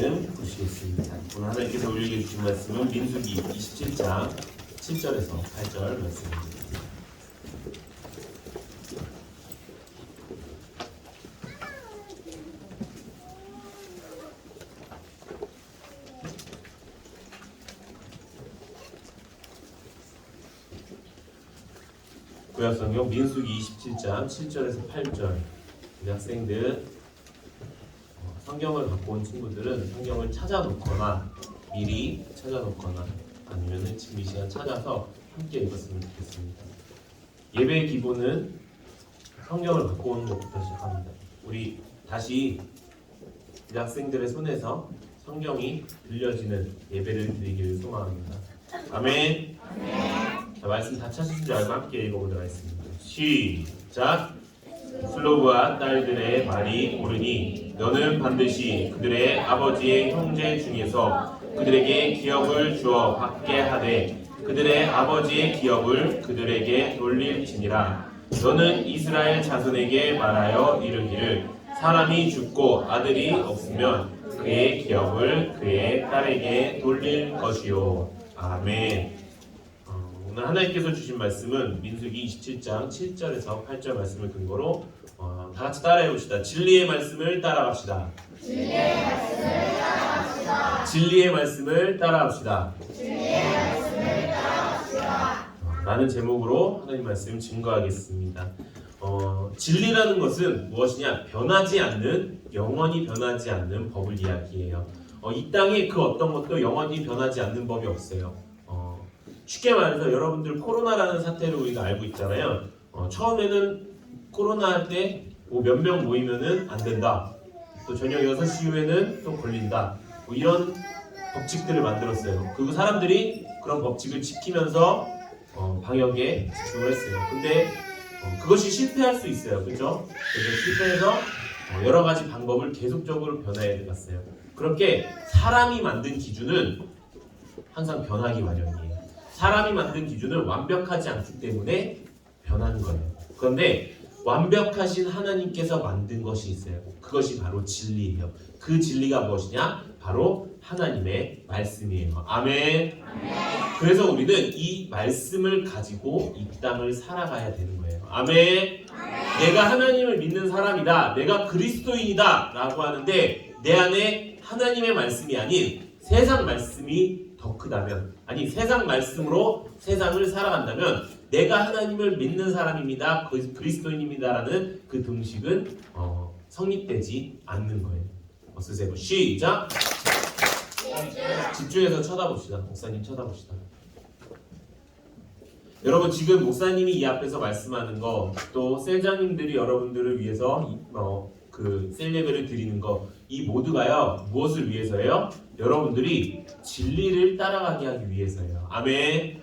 말씀 보시겠습니다. 오늘 하나님께서 우리에게 주신 말씀은 민수기 27장 7절에서 8절 말씀입니다. 구약성경 민수기 27장 7절에서 8절. 우리 학생들 성경을 갖고 온 친구들은 성경을 찾아놓거나 미리 찾아놓거나 아니면 지금 이 시간 찾아서 함께 읽었으면 좋겠습니다. 예배의 기본은 성경을 갖고 오는 것부터 시작합니다. 우리 다시 우리 학생들의 손에서 성경이 들려지는 예배를 드리기를 소망합니다. 아멘. 자, 말씀 다 찾으신 줄 알고 함께 읽어보도록 하겠습니다. 시작! 슬로브와 딸들의 말이 옳으니 너는 반드시 그들의 아버지의 형제 중에서 그들에게 기업을 주어 받게 하되 그들의 아버지의 기업을 그들에게 돌릴지니라. 너는 이스라엘 자손에게 말하여 이르기를 사람이 죽고 아들이 없으면 그의 기업을 그의 딸에게 돌릴 것이요. 아멘. 오늘 하나님께서 주신 말씀은 민수기 27장 7절에서 8절 말씀을 근거로 다 같이 따라해 봅시다. 진리의 말씀을 따라갑시다. 진리의 말씀을 따라갑시다. 진리의 말씀을 따라갑시다. 진리의 말씀을 따라갑시다. 라는 제목으로 하나님 말씀 증거하겠습니다. 진리라는 것은 무엇이냐? 변하지 않는, 영원히 변하지 않는 법을 이야기해요. 이 땅에 그 어떤 것도 영원히 변하지 않는 법이 없어요. 쉽게 말해서 여러분들 코로나라는 사태를 우리가 알고 있잖아요. 처음에는 코로나 할 때 몇 명 모이면은 안 된다. 또 저녁 6시 이후에는 또 걸린다. 이런 법칙들을 만들었어요. 그리고 사람들이 그런 법칙을 지키면서 방역에 집중을 했어요. 근데 그것이 실패할 수 있어요. 그죠? 그래서 실패해서 여러 가지 방법을 계속적으로 변화해 갔어요. 그렇게 사람이 만든 기준은 항상 변하기 마련이에요. 사람이 만든 기준은 완벽하지 않기 때문에 변하는 거예요. 그런데 완벽하신 하나님께서 만든 것이 있어요. 그것이 바로 진리예요. 그 진리가 무엇이냐? 바로 하나님의 말씀이에요. 아멘. 그래서 우리는 이 말씀을 가지고 이 땅을 살아가야 되는 거예요. 아멘. 내가 하나님을 믿는 사람이다. 내가 그리스도인이다. 라고 하는데 내 안에 하나님의 말씀이 아닌 세상 말씀이 더 크다면, 아니 세상 말씀으로 세상을 살아간다면 내가 하나님을 믿는 사람입니다, 그리스도인입니다라는 그 등식은 성립되지 않는 거예요. 쓰세요. 시작! 집중해서 쳐다봅시다. 목사님 쳐다봅시다. 여러분 지금 목사님이 이 앞에서 말씀하는 거, 또 셀장님들이 여러분들을 위해서 그 셀예배를 드리는 거, 이 모두가요 무엇을 위해서예요? 여러분들이 진리를 따라가게 하기 위해서예요. 아멘.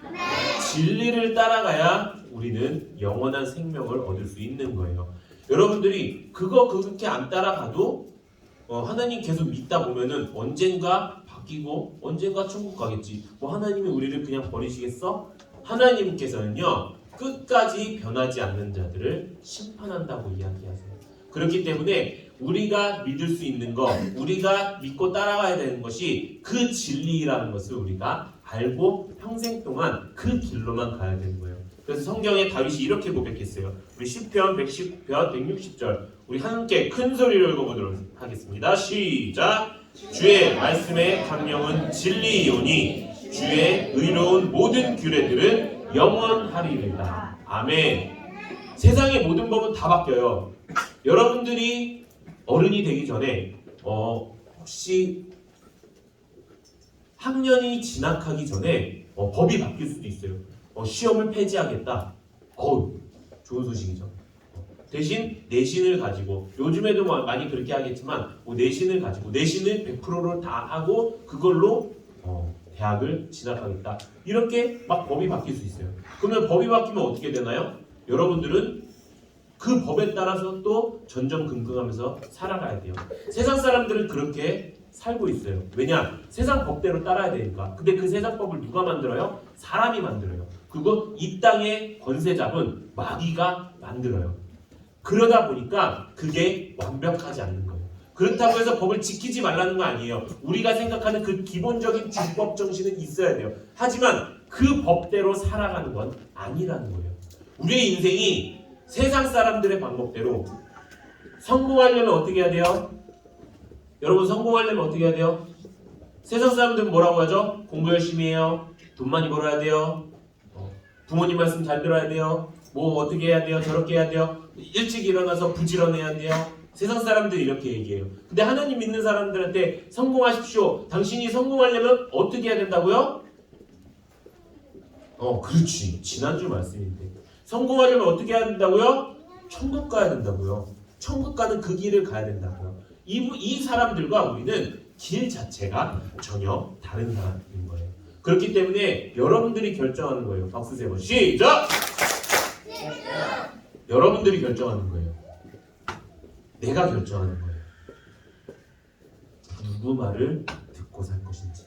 진리를 따라가야 우리는 영원한 생명을 얻을 수 있는 거예요. 여러분들이 그렇게 안 따라가도 하나님 계속 믿다 보면은 언젠가 바뀌고 언젠가 천국 가겠지. 하나님이 우리를 그냥 버리시겠어? 하나님께서는요 끝까지 변하지 않는 자들을 심판한다고 이야기하세요. 그렇기 때문에 우리가 믿을 수 있는 것, 우리가 믿고 따라가야 되는 것이 그 진리라는 것을 우리가 알고 평생 동안 그 길로만 가야 되는 거예요. 그래서 성경에 다윗이 이렇게 고백했어요. 우리 시편 110편 160절 우리 함께 큰 소리로 읽어보도록 하겠습니다. 시작! 주의 말씀의 강령은 진리이오니 주의 의로운 모든 규례들은 영원하리이다. 아멘. 세상의 모든 법은 다 바뀌어요. 여러분들이 어른이 되기 전에 혹시 학년이 진학하기 전에 법이 바뀔 수도 있어요. 시험을 폐지하겠다. 좋은 소식이죠. 대신 내신을 가지고, 요즘에도 많이 그렇게 하겠지만 내신을 가지고 내신을 100%를 다 하고 그걸로 대학을 진학하겠다. 이렇게 막 법이 바뀔 수 있어요. 그러면 법이 바뀌면 어떻게 되나요? 여러분들은 그 법에 따라서 또 전전긍긍하면서 살아가야 돼요. 세상 사람들은 그렇게 살고 있어요. 왜냐? 세상 법대로 따라야 되니까. 근데 그 세상 법을 누가 만들어요? 사람이 만들어요. 그거 이 땅의 권세 잡은 마귀가 만들어요. 그러다 보니까 그게 완벽하지 않는 거예요. 그렇다고 해서 법을 지키지 말라는 거 아니에요. 우리가 생각하는 그 기본적인 준법 정신은 있어야 돼요. 하지만 그 법대로 살아가는 건 아니라는 거예요. 우리의 인생이 세상 사람들의 방법대로 성공하려면 어떻게 해야 돼요? 여러분 성공하려면 어떻게 해야 돼요? 세상 사람들은 뭐라고 하죠? 공부 열심히 해요. 돈 많이 벌어야 돼요. 부모님 말씀 잘 들어야 돼요. 뭐 어떻게 해야 돼요? 저렇게 해야 돼요. 일찍 일어나서 부지런해야 돼요. 세상 사람들이 이렇게 얘기해요. 근데 하나님 믿는 사람들한테 성공하십시오. 당신이 성공하려면 어떻게 해야 된다고요? 그렇지. 지난주 말씀인데. 성공하려면 어떻게 해야 된다고요? 천국 가야 된다고요. 천국 가는 그 길을 가야 된다고요. 이 사람들과 우리는 길 자체가 전혀 다른 사람인 거예요. 그렇기 때문에 여러분들이 결정하는 거예요. 박수 세 번. 시작! 여러분들이 결정하는 거예요. 내가 결정하는 거예요. 누구 말을 듣고 살 것인지.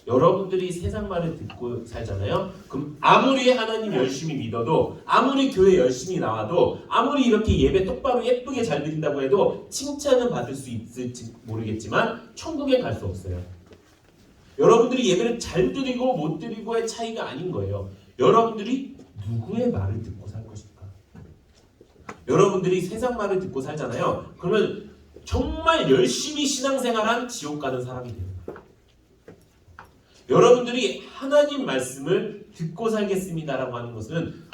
여러분들이 세상 말을 듣고 살잖아요. 그럼 아무리 하나님 열심히 믿어도, 아무리 교회 열심히 나와도, 아무리 이렇게 예배 똑바로 예쁘게 잘 드린다고 해도 칭찬은 받을 수 있을지 모르겠지만 천국에 갈 수 없어요. 여러분들이 예배를 잘 드리고 못 드리고의 차이가 아닌 거예요. 여러분들이 누구의 말을 듣고 살 것인가? 여러분들이 세상 말을 듣고 살잖아요. 그러면 정말 열심히 신앙생활한 지옥 가는 사람이 됩니다. 여러분들이 하나님 말씀을 듣고 살겠습니다라고 하는 것은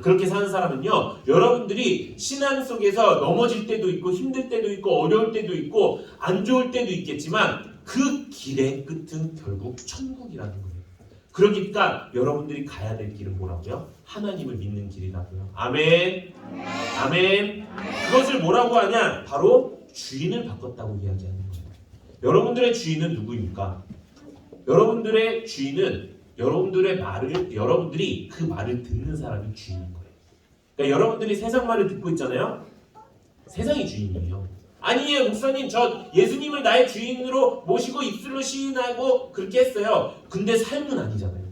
그렇게 사는 사람은요, 여러분들이 신앙 속에서 넘어질 때도 있고 힘들 때도 있고 어려울 때도 있고 안 좋을 때도 있겠지만 그 길의 끝은 결국 천국이라는 거예요. 그러니까 여러분들이 가야 될 길은 뭐라고요? 하나님을 믿는 길이라고요. 아멘. 아멘. 그것을 뭐라고 하냐? 바로 주인을 바꿨다고 이야기하는 거예요. 여러분들의 주인은 누구입니까? 여러분들의 주인은 여러분들이 그 말을 듣는 사람이 주인인 거예요. 그러니까 여러분들이 세상 말을 듣고 있잖아요. 세상이 주인이에요. 아니에요, 목사님, 저 예수님을 나의 주인으로 모시고 입술로 시인하고 그렇게 했어요. 근데 삶은 아니잖아요.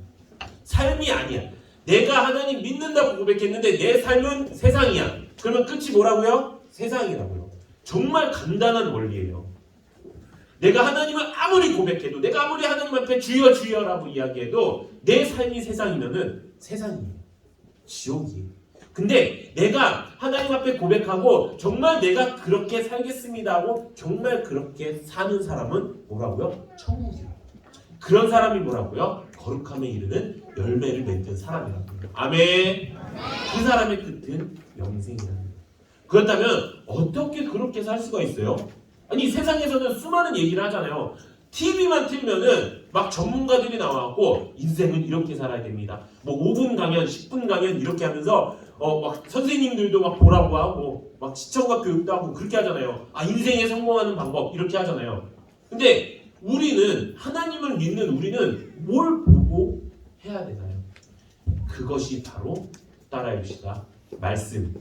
삶이 아니야. 내가 하나님 믿는다고 고백했는데 내 삶은 세상이야. 그러면 끝이 뭐라고요? 세상이라고요. 정말 간단한 원리예요. 내가 하나님을 아무리 고백해도, 내가 아무리 하나님 앞에 주여 주여라고 이야기해도 내 삶이 세상이면은 세상이에요. 지옥이에요. 근데 내가 하나님 앞에 고백하고 정말 내가 그렇게 살겠습니다 하고 정말 그렇게 사는 사람은 뭐라고요? 천국이에요. 그런 사람이 뭐라고요? 거룩함에 이르는 열매를 맺는 사람이라고요. 아멘. 그 사람의 끝은 영생이라는 거예요. 그렇다면 어떻게 그렇게 살 수가 있어요? 아니 세상에서는 수많은 얘기를 하잖아요. TV만 틀면은 막 전문가들이 나와갖고 인생은 이렇게 살아야 됩니다. 뭐 5분 강연, 10분 강연 이렇게 하면서 막 선생님들도 막 보라고 하고 막 시청각 교육도 하고 그렇게 하잖아요. 인생에 성공하는 방법 이렇게 하잖아요. 근데 우리는 하나님을 믿는 우리는 뭘 보고 해야 되나요? 그것이 바로 따라해 봅시다. 말씀.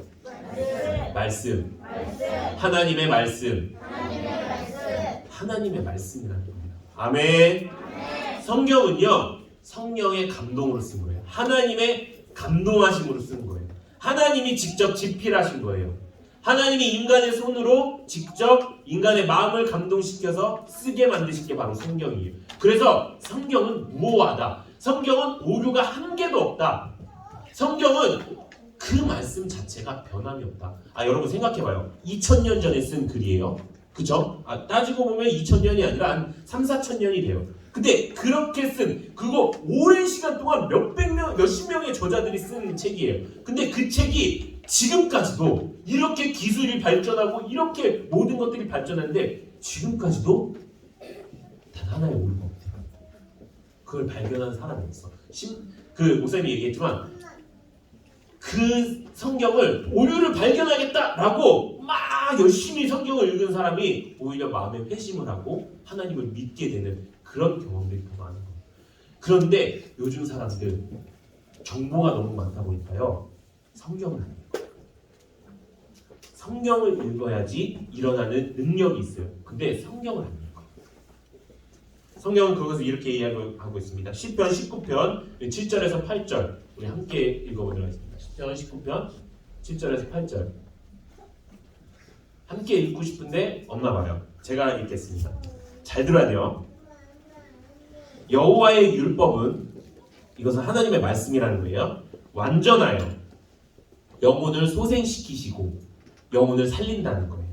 하나님의 말씀. 하나님의 말씀이라는 겁니다. 아멘. 성경은요, 성령의 감동으로 쓴 거예요. 하나님의 감동하심으로 쓴 거예요. 하나님이 직접 집필하신 거예요. 하나님이 인간의 손으로 직접 인간의 마음을 감동시켜서 쓰게 만드신 게 바로 성경이에요. 그래서 성경은 무오하다. 성경은 오류가 한 개도 없다. 성경은 그 말씀 자체가 변함이 없다. 여러분 생각해봐요. 2000년 전에 쓴 글이에요. 그죠? 따지고 보면 2000년이 아니라 한 3, 4천년이 돼요. 근데 그렇게 쓴 그거 오랜 시간 동안 몇백 명, 몇십 명의 저자들이 쓴 책이에요. 근데 그 책이 지금까지도 이렇게 기술이 발전하고 이렇게 모든 것들이 발전하는데 지금까지도 단 하나의 오류가 없대요. 그걸 발견한 사람이 없어. 그 목사님이 얘기했지만 그 성경을 오류를 발견하겠다라고 막 열심히 성경을 읽은 사람이 오히려 마음에 회심을 하고 하나님을 믿게 되는 그런 경험들이 더 많은 거예요. 그런데 요즘 사람들 정보가 너무 많다 보니까요. 성경을 안 읽어요. 성경을 읽어야지 일어나는 능력이 있어요. 근데 성경을 안 읽어요. 성경은 그것을 이렇게 이야기하고 있습니다. 시편 19편 7절에서 8절 우리 함께 읽어보도록 하겠습니다. 시편 19편 7절에서 8절 함께 읽고 싶은데 없나 봐요. 제가 읽겠습니다. 잘 들어야 돼요. 여호와의 율법은, 이것은 하나님의 말씀이라는 거예요. 완전하여 영혼을 소생시키시고 영혼을 살린다는 거예요.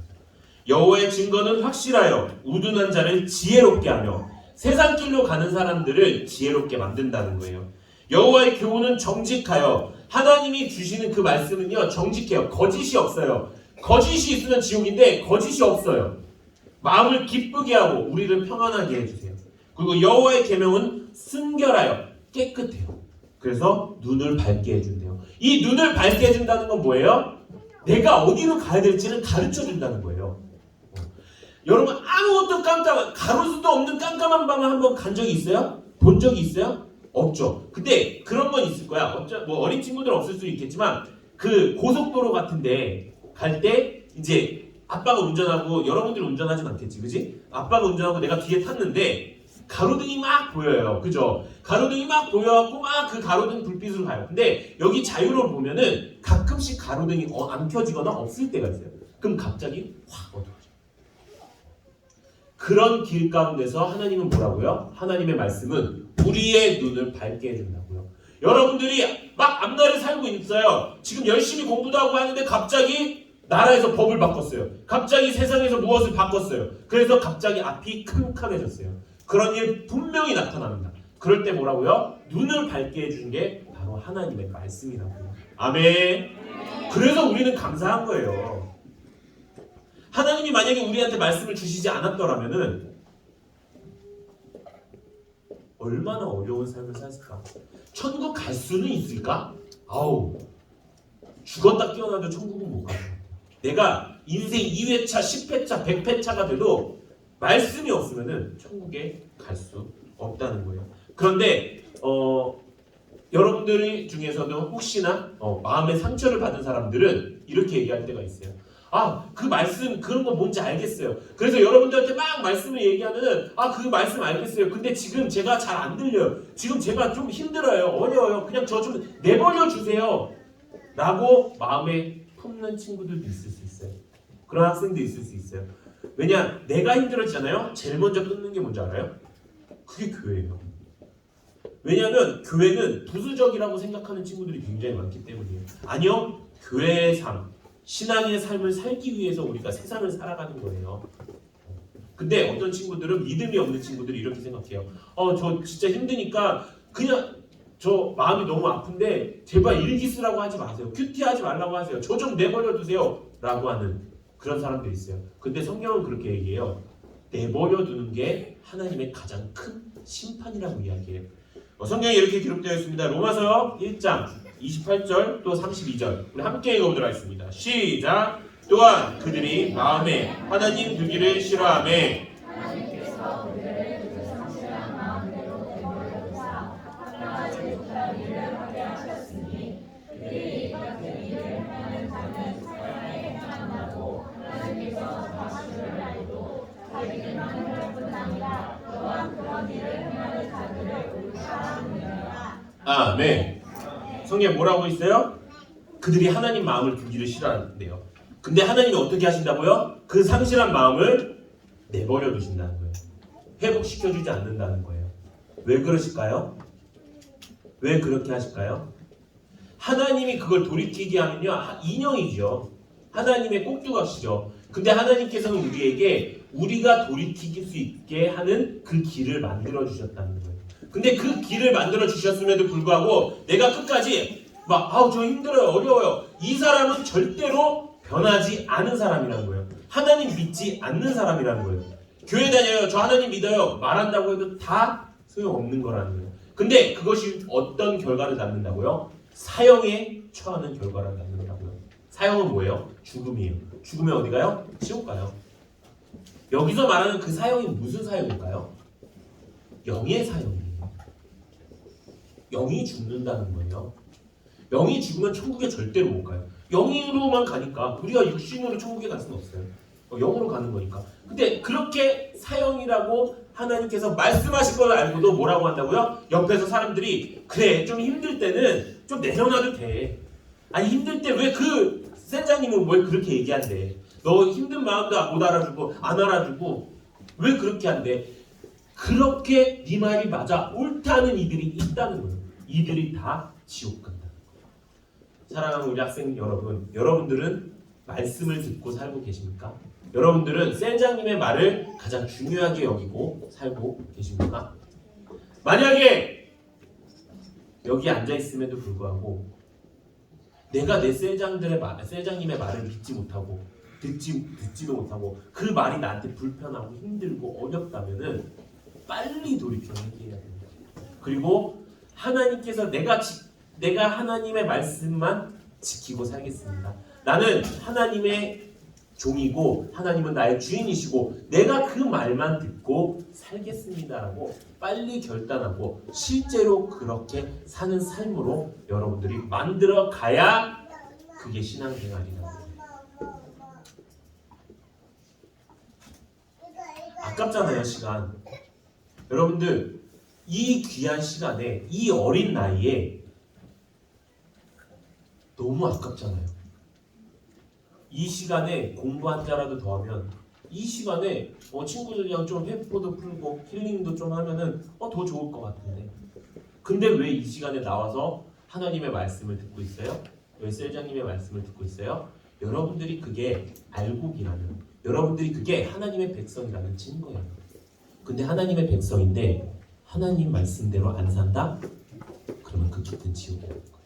여호와의 증거는 확실하여 우둔한 자를 지혜롭게 하며 세상 길로 가는 사람들을 지혜롭게 만든다는 거예요. 여호와의 교훈은 정직하여, 하나님이 주시는 그 말씀은요 정직해요. 거짓이 없어요. 거짓이 있으면 지옥인데 거짓이 없어요. 마음을 기쁘게 하고 우리를 평안하게 해주세요. 그리고 여호와의 계명은 순결하여 깨끗해요. 그래서 눈을 밝게 해준대요. 이 눈을 밝게 해준다는 건 뭐예요? 내가 어디로 가야 될지를 가르쳐준다는 거예요. 여러분 아무것도 가볼 수도 없는 깜깜한 방을 한번 간 적이 있어요? 본 적이 있어요? 없죠. 근데 그런 건 있을 거야. 뭐 어린 친구들은 없을 수 있겠지만 그 고속도로 같은데 갈 때 이제 아빠가 운전하고, 여러분들이 운전하진 않겠지, 그지? 아빠가 운전하고 내가 뒤에 탔는데 가로등이 막 보여요, 그죠? 가로등이 막 보여갖고 막 그 가로등 불빛으로 가요. 근데 여기 자유로 보면은 가끔씩 가로등이 안 켜지거나 없을 때가 있어요. 그럼 갑자기 확 어두워져. 그런 길 가운데서 하나님은 뭐라고요? 하나님의 말씀은 우리의 눈을 밝게 해준다고요. 여러분들이 막 앞날을 살고 있어요. 지금 열심히 공부도 하고 하는데 갑자기 나라에서 법을 바꿨어요. 갑자기 세상에서 무엇을 바꿨어요. 그래서 갑자기 앞이 캄캄해졌어요. 그런 일 분명히 나타납니다. 그럴 때 뭐라고요? 눈을 밝게 해주는 게 바로 하나님의 말씀이라고요. 아멘. 그래서 우리는 감사한 거예요. 하나님이 만약에 우리한테 말씀을 주시지 않았더라면은 얼마나 어려운 삶을 살았을까? 천국 갈 수는 있을까? 아우, 죽었다 깨어나도 천국은 못 가요. 내가 인생 2회차, 10회차, 100회차가 돼도 말씀이 없으면은 천국에 갈 수 없다는 거예요. 그런데 여러분들 중에서도 혹시나 마음의 상처를 받은 사람들은 이렇게 얘기할 때가 있어요. 아, 그 말씀 그런 거 뭔지 알겠어요. 그래서 여러분들한테 막 말씀을 얘기하면은 그 말씀 알겠어요. 근데 지금 제가 잘 안 들려요. 지금 제가 좀 힘들어요. 어려워요. 그냥 저 좀 내버려 주세요. 라고 마음에 품는 친구들도 있을 수 있어요. 그런 학생도 있을 수 있어요. 왜냐? 내가 힘들었잖아요. 제일 먼저 끊는 게 뭔지 알아요? 그게 교회예요. 왜냐하면 교회는 부수적이라고 생각하는 친구들이 굉장히 많기 때문이에요. 아니요. 교회의 삶, 신앙의 삶을 살기 위해서 우리가 세상을 살아가는 거예요. 근데 어떤 친구들은, 믿음이 없는 친구들이 이렇게 생각해요. 저 진짜 힘드니까 그냥 저 마음이 너무 아픈데 제발 일기 쓰라고 하지 마세요. 큐티하지 말라고 하세요. 저 좀 내버려 두세요. 라고 하는 그런 사람들이 있어요. 근데 성경은 그렇게 얘기해요. 내버려 두는 게 하나님의 가장 큰 심판이라고 이야기해요. 성경에 이렇게 기록되어 있습니다. 로마서 1장 28절 또 32절 우리 함께 읽어보도록 하겠습니다. 시작! 또한 그들이 마음에 하나님 두기를 싫어하매 하나님께서 그들을 그 상실한 마음대로 내버려 두사 하나님의 못할 일을 하게 하셨으니 그들이 같은 일을 행하는 자는 사형에 행한다고 하나님께서 자신을 알고 자기들만 할 뿐 아니라 또한 그런 일을 행하는 자들을 사랑하느니라. 아멘. 성경에 뭐라고 있어요? 그들이 하나님 마음을 두기를 싫어한대요. 근데 하나님이 어떻게 하신다고요? 그 상실한 마음을 내버려 두신다는 거예요. 회복시켜주지 않는다는 거예요. 왜 그러실까요? 왜 그렇게 하실까요? 하나님이 그걸 돌이키게 하면요, 인형이죠. 하나님의 꼭두각시죠. 근데 하나님께서는 우리에게 우리가 돌이킬 수 있게 하는 그 길을 만들어 주셨다는 거예요. 근데 그 길을 만들어 주셨음에도 불구하고 내가 끝까지 저 힘들어요, 어려워요. 이 사람은 절대로 변하지 않은 사람이라는 거예요. 하나님 믿지 않는 사람이라는 거예요. 교회 다녀요, 저 하나님 믿어요 말한다고 해도 다 소용없는 거라는 거예요. 근데 그것이 어떤 결과를 낳는다고요? 사형에 처하는 결과를 낳는다고요. 사형은 뭐예요? 죽음이에요. 죽으면 어디 가요? 지옥 가요. 여기서 말하는 그 사형이 무슨 사형일까요? 영의 사형이에요. 영이 죽는다는 거예요. 영이 죽으면 천국에 절대로 못 가요. 영으로만 가니까 우리가 육신으로 천국에 갈 수는 없어요. 영으로 가는 거니까. 근데 그렇게 사형이라고 하나님께서 말씀하신 걸 알고도 뭐라고 한다고요? 옆에서 사람들이 그래 좀 힘들 때는 좀 내려놔도 돼. 아니 힘들 때 왜 그 센자님은 왜 그렇게 얘기한대? 너 힘든 마음도 못 알아주고 안 알아주고 왜 그렇게 한대? 그렇게 네 말이 맞아 옳다는 이들이 있다는 거예요. 이들이 다 지옥 간다는 거예요. 사랑하는 우리 학생 여러분, 여러분들은 말씀을 듣고 살고 계십니까? 여러분들은 셀장님의 말을 가장 중요하게 여기고 살고 계십니까? 만약에 여기 앉아 있음에도 불구하고 내가 내 셀장님의 말을 믿지 못하고 듣지도 못하고 그 말이 나한테 불편하고 힘들고 어렵다면은 빨리 돌이켜 회개해야 됩니다. 그리고 하나님께서 내가 하나님의 말씀만 지키고 살겠습니다. 나는 하나님의 종이고 하나님은 나의 주인이시고 내가 그 말만 듣고 살겠습니다라고 빨리 결단하고 실제로 그렇게 사는 삶으로 여러분들이 만들어 가야 그게 신앙생활이라는 거예요. 아깝잖아요, 시간. 여러분들 이 귀한 시간에 이 어린 나이에 너무 아깝잖아요. 이 시간에 공부 한 자라도 더하면 이 시간에 친구들이랑 좀 회포도 풀고 힐링도 좀 하면은 더 좋을 것 같은데 근데 왜 이 시간에 나와서 하나님의 말씀을 듣고 있어요? 왜 셀장님의 말씀을 듣고 있어요? 여러분들이 그게 알곡이라면 여러분들이 그게 하나님의 백성이라는 증거예요. 근데 하나님의 백성인데 하나님 말씀대로 안 산다? 그러면 그 깊은 지옥이라는 거예요.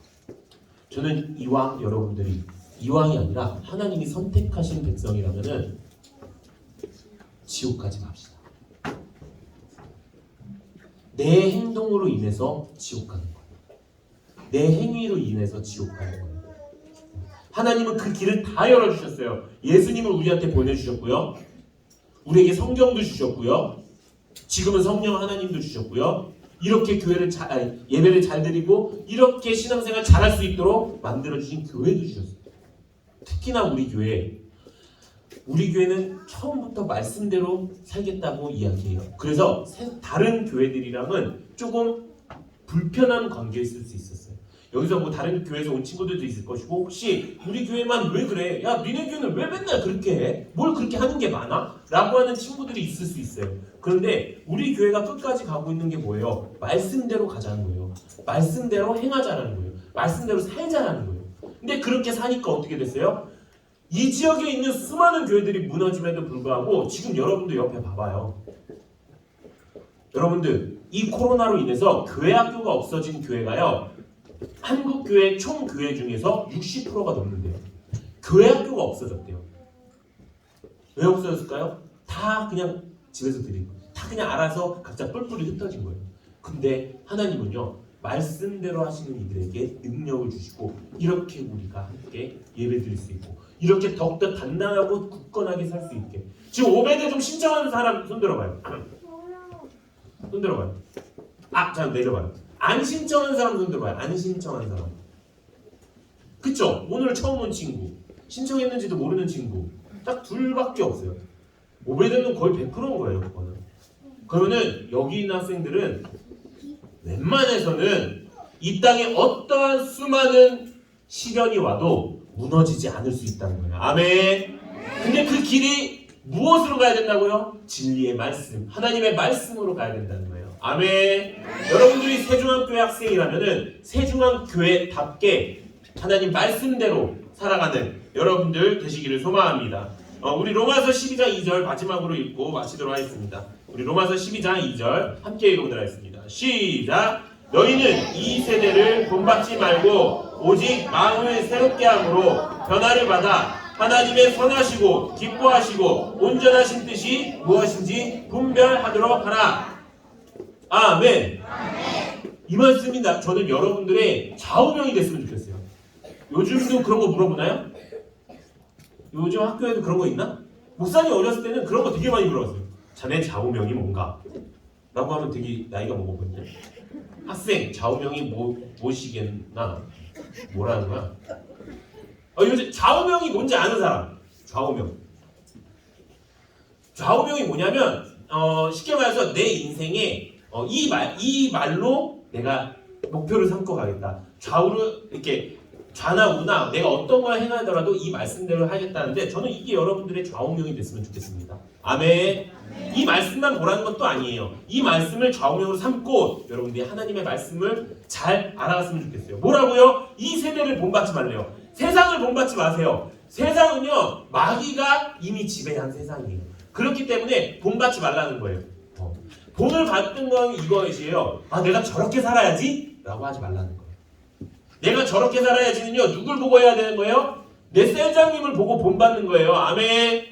저는 이왕이 아니라 하나님이 선택하신 백성이라면은 지옥 가지 맙시다. 내 행동으로 인해서 지옥 가는 거예요. 내 행위로 인해서 지옥 가는 거예요. 하나님은 그 길을 다 열어주셨어요. 예수님을 우리한테 보내주셨고요. 우리에게 성경도 주셨고요. 지금은 성령 하나님도 주셨고요. 이렇게 예배를 잘 드리고 이렇게 신앙생활 잘할 수 있도록 만들어주신 교회도 주셨어요. 특히나 우리 교회는 처음부터 말씀대로 살겠다고 이야기해요. 그래서 다른 교회들이랑은 조금 불편한 관계에 있을 수 있었어요. 여기서 뭐 다른 교회에서 온 친구들도 있을 것이고 혹시 우리 교회만 왜 그래? 야 니네 교회는 왜 맨날 그렇게 해? 뭘 그렇게 하는 게 많아? 라고 하는 친구들이 있을 수 있어요. 그런데 우리 교회가 끝까지 가고 있는 게 뭐예요? 말씀대로 가자는 거예요. 말씀대로 행하자라는 거예요. 말씀대로 살자라는 거예요. 근데 그렇게 사니까 어떻게 됐어요? 이 지역에 있는 수많은 교회들이 무너짐에도 불구하고 지금 여러분들 옆에 봐봐요. 여러분들 이 코로나로 인해서 교회 학교가 없어진 교회가요. 한국 교회 총 교회 중에서 60%가 넘는데요. 교회 학교가 없어졌대요. 왜 없어졌을까요? 다 그냥 집에서 드린 거예요. 다 그냥 알아서 각자 뿔뿔이 흩어진 거예요. 근데 하나님은요. 말씀대로 하시는 이들에게 능력을 주시고 이렇게 우리가 함께 예배드릴 수 있고 이렇게 더욱더 단단하고 굳건하게 살 수 있게 지금 오베드 좀 신청하는 사람 손 들어봐요. 손 들어봐요. 자 내려봐요. 안 신청한 사람 손 들어봐요. 안 신청한 사람. 그쵸? 오늘 처음 온 친구 신청했는지도 모르는 친구 딱 둘밖에 없어요. 오베드는 거의 100%인 거예요. 그거는. 그러면은 여기 있는 학생들은 웬만해서는 이 땅에 어떠한 수많은 시련이 와도 무너지지 않을 수 있다는 거예요. 아멘. 근데 그 길이 무엇으로 가야 된다고요? 진리의 말씀, 하나님의 말씀으로 가야 된다는 거예요. 아멘. 여러분들이 세중앙교회 학생이라면은 세중앙교회답게 하나님 말씀대로 살아가는 여러분들 되시기를 소망합니다. 우리 로마서 12장 2절 마지막으로 읽고 마치도록 하겠습니다. 우리 로마서 12장 2절 함께 읽어보도록 하겠습니다. 시작! 너희는 이 세대를 본받지 말고 오직 마음을 새롭게 함으로 변화를 받아 하나님의 선하시고 기뻐하시고 온전하신 뜻이 무엇인지 분별하도록 하라. 아멘. 이 말씀이 저는 여러분들의 좌우명이 됐으면 좋겠어요. 요즘도 그런 거 물어보나요? 요즘 학교에도 그런 거 있나? 목사님 어렸을 때는 그런 거 되게 많이 물어봤어요. 자네 좌우명이 뭔가? 라고 하면 되게 나이가 먹어 보이는데 학생 좌우명이 무엇이겠나? 뭐라는 거야? 요즘 좌우명이 뭔지 아는 사람. 좌우명이 뭐냐면 쉽게 말해서 내 인생에 이 말로 내가 목표를 삼고 가겠다. 좌나 우나 내가 어떤 걸 행하더라도 이 말씀대로 하겠다는데 저는 이게 여러분들의 좌우명이 됐으면 좋겠습니다. 아멘. 이 말씀만 보라는 것도 아니에요. 이 말씀을 좌우명으로 삼고 여러분들이 하나님의 말씀을 잘 알아갔으면 좋겠어요. 뭐라고요? 이 세대를 본받지 말래요. 세상을 본받지 마세요. 세상은요 마귀가 이미 지배한 세상이에요. 그렇기 때문에 본받지 말라는 거예요. 본을 받는 건 이것이에요. 아 내가 저렇게 살아야지 라고 하지 말라는 거예요. 내가 저렇게 살아야지는요 누굴 보고 해야 되는 거예요? 내 셀장님을 보고 본받는 거예요. 아멘.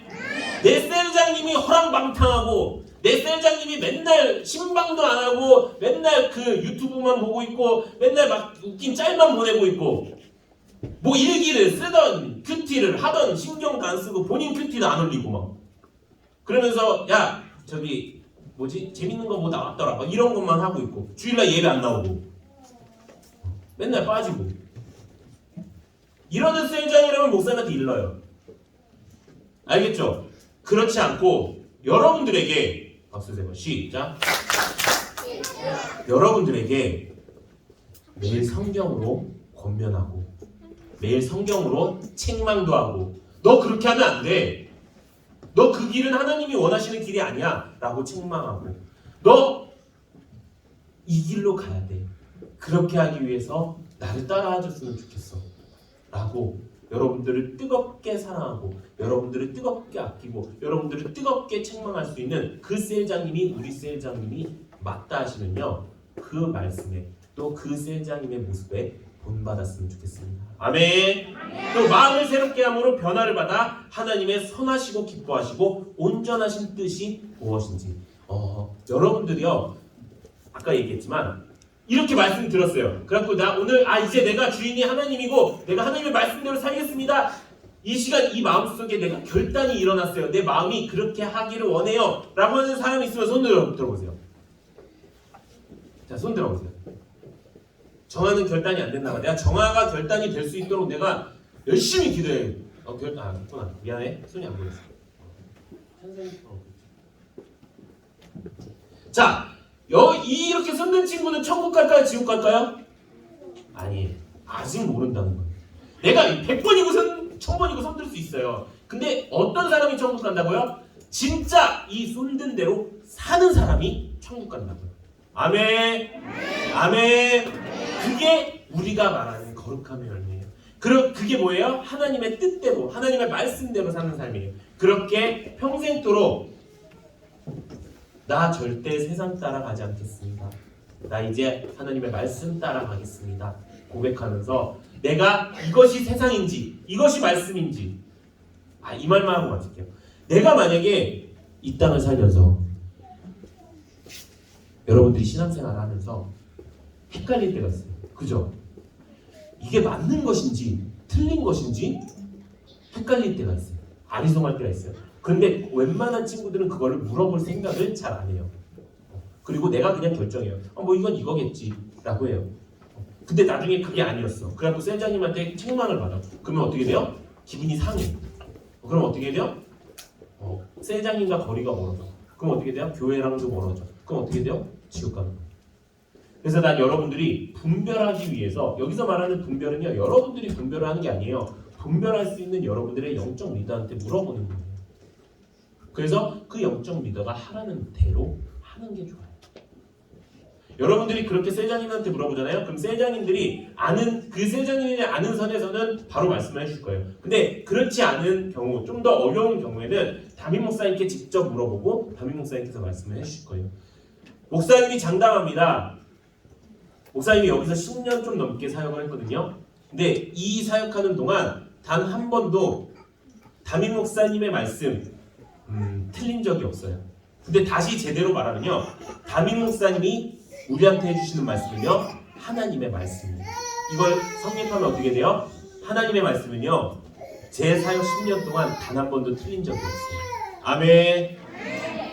내 셀장님이 허랑방탕하고 내 셀장님이 맨날 신방도 안 하고 맨날 그 유튜브만 보고 있고 맨날 막 웃긴 짤만 보내고 있고 뭐 일기를 쓰던 큐티를 하던 신경도 안 쓰고 본인 큐티도 안 올리고 막 그러면서 야 저기 뭐지 재밌는 거 뭐 나왔더라 막 이런 것만 하고 있고 주일날 예배 안 나오고 맨날 빠지고 이러는 셀장이라면 목사님한테 일러요. 알겠죠? 그렇지 않고 여러분들에게 박수 세번 시작. 여러분들에게 매일 성경으로 권면하고 매일 성경으로 책망도 하고 너 그렇게 하면 안 돼. 너 그 길은 하나님이 원하시는 길이 아니야 라고 책망하고 너 이 길로 가야 돼. 그렇게 하기 위해서 나를 따라와 줬으면 좋겠어 라고 여러분들을 뜨겁게 사랑하고 여러분들을 뜨겁게 아끼고 여러분들을 뜨겁게 책망할 수 있는 그 셀장님이 우리 셀장님이 맞다 하시면요 그 말씀에 또 그 셀장님의 모습에 본받았으면 좋겠습니다. 아멘. 또 마음을 새롭게 함으로 변화를 받아 하나님의 선하시고 기뻐하시고 온전하신 뜻이 무엇인지 여러분들이요 아까 얘기했지만 이렇게 말씀 들었어요. 그래갖고 나 오늘 이제 내가 주인이 하나님이고 내가 하나님의 말씀대로 살겠습니다. 이 시간 이 마음속에 내가 결단이 일어났어요. 내 마음이 그렇게 하기를 원해요 라고 하는 사람이 있으면 손 들어보세요. 자, 손 들어보세요. 정하는 결단이 안 됐나 봐. 내가 정하가 결단이 될 수 있도록 내가 열심히 기도해. 했구나. 미안해. 손이 안 보였어. 자, 이렇게 손든 친구는 천국 갈까요? 지옥 갈까요? 아니에요. 아직 모른다는 거예요. 내가 100번이고 1000번이고 손들 수 있어요. 근데 어떤 사람이 천국 간다고요? 진짜 이 손든 대로 사는 사람이 천국 간다고요. 아멘. 아멘. 그게 우리가 말하는 거룩함의 열매예요. 그게 뭐예요? 하나님의 뜻대로 하나님의 말씀대로 사는 삶이에요. 그렇게 평생토록 나 절대 세상 따라가지 않겠습니다. 나 이제 하나님의 말씀 따라가겠습니다. 고백하면서 내가 이것이 세상인지 이것이 말씀인지 이 말만 하고 마칠게요. 내가 만약에 이 땅을 살면서 여러분들이 신앙생활을 하면서 헷갈릴 때가 있어요. 그죠? 이게 맞는 것인지 틀린 것인지 헷갈릴 때가 있어요. 아리송할 때가 있어요. 근데 웬만한 친구들은 그거를 물어볼 생각을 잘 안 해요. 그리고 내가 그냥 결정해요. 뭐 이건 이거겠지 라고 해요. 근데 나중에 그게 아니었어. 그래갖고 셀장님한테 책망을 받아. 그러면 어떻게 돼요? 기분이 상해. 그럼 어떻게 돼요? 셀장님과 거리가 멀어져. 그럼 어떻게 돼요? 교회랑도 멀어져. 그럼 어떻게 돼요? 지옥 가는 거예요. 그래서 난 여러분들이 분별하기 위해서 여기서 말하는 분별은요 여러분들이 분별을 하는 게 아니에요. 분별할 수 있는 여러분들의 영적 리더한테 물어보는 거예요. 그래서 그 영적 리더가 하라는 대로 하는 게 좋아요. 여러분들이 그렇게 셀장님한테 물어보잖아요. 그럼 셀장님들이 그 셀장님이 아는 선에서는 바로 말씀을 해줄 거예요. 근데 그렇지 않은 경우, 좀 더 어려운 경우에는 담임 목사님께 직접 물어보고 담임 목사님께서 말씀을 해주실 거예요. 목사님이 장담합니다. 목사님이 여기서 10년 좀 넘게 사역을 했거든요. 근데 이 사역하는 동안 단 한 번도 담임 목사님의 말씀 틀린 적이 없어요. 근데 다시 제대로 말하면요, 담임 목사님이 우리한테 해주시는 말씀은요 하나님의 말씀이에요. 이걸 성립하면 어떻게 돼요? 하나님의 말씀은요 제 사역 10년 동안 단 한 번도 틀린 적이 없어요. 아멘.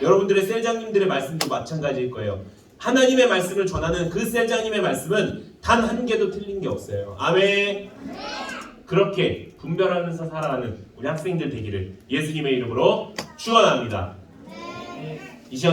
여러분들의 셀장님들의 말씀도 마찬가지일 거예요. 하나님의 말씀을 전하는 그 셀장님의 말씀은 단 한 개도 틀린 게 없어요. 아멘. 그렇게 분별하면서 살아가는 우리 학생들 되기를 예수님의 이름으로 축원합니다.